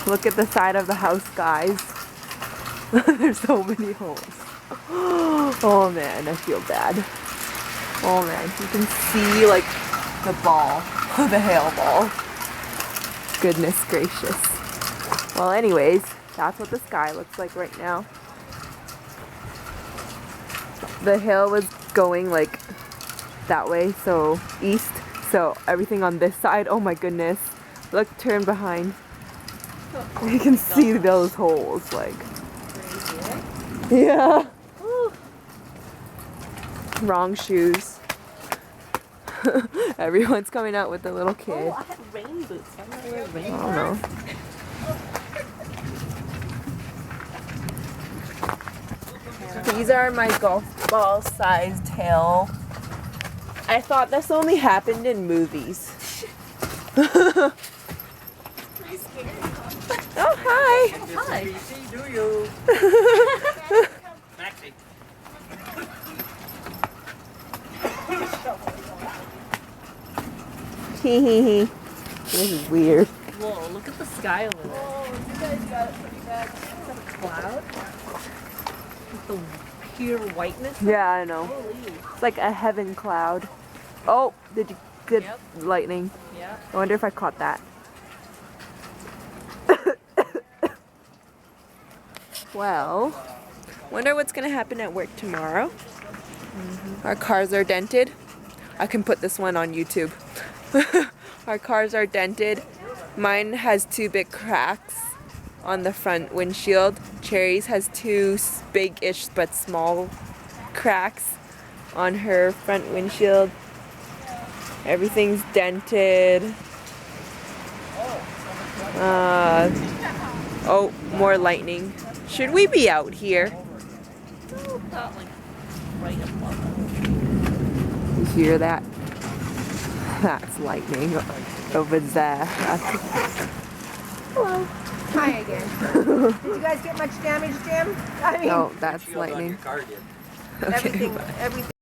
Look at the side of the house, guys. There's so many holes. Oh man, I feel bad. Oh man, you can see like the ball, the hail ball. Goodness gracious. Well anyways, that's what the sky looks like right now. The hail was going like that way, so east. So everything on this side, oh my goodness. Look, turn behind. You can see those holes, like. Yeah. Wrong shoes. Everyone's coming out with a little kid. Oh, I had rain boots. Why did I wear rain I don't know. These are my golf ball sized hail. I thought this only happened in movies. Oh, hi. Hi. Do you? Maxie. Hee hee hee. This is weird. Whoa, look at the sky over there. Oh, you guys got it pretty bad. Is that a cloud? With the pure whiteness? Yeah, I know. Holy. It's like a heaven cloud. Oh, did you get Yep. lightning? Yeah. I wonder if I caught that. Well, wonder what's gonna happen at work tomorrow. Our cars are dented. I can put this one on YouTube. Our cars are dented. Mine has 2 big cracks on the front windshield. Cherry's has 2 big-ish but small cracks on her front windshield. Everything's dented. Oh, more lightning. Should we be out here? Not like right above You hear that? That's lightning over there. Hello. Hi again. Did you guys get much damage, Jim? I mean, No, that's lightning. Car did. Okay, everything, bye. everything.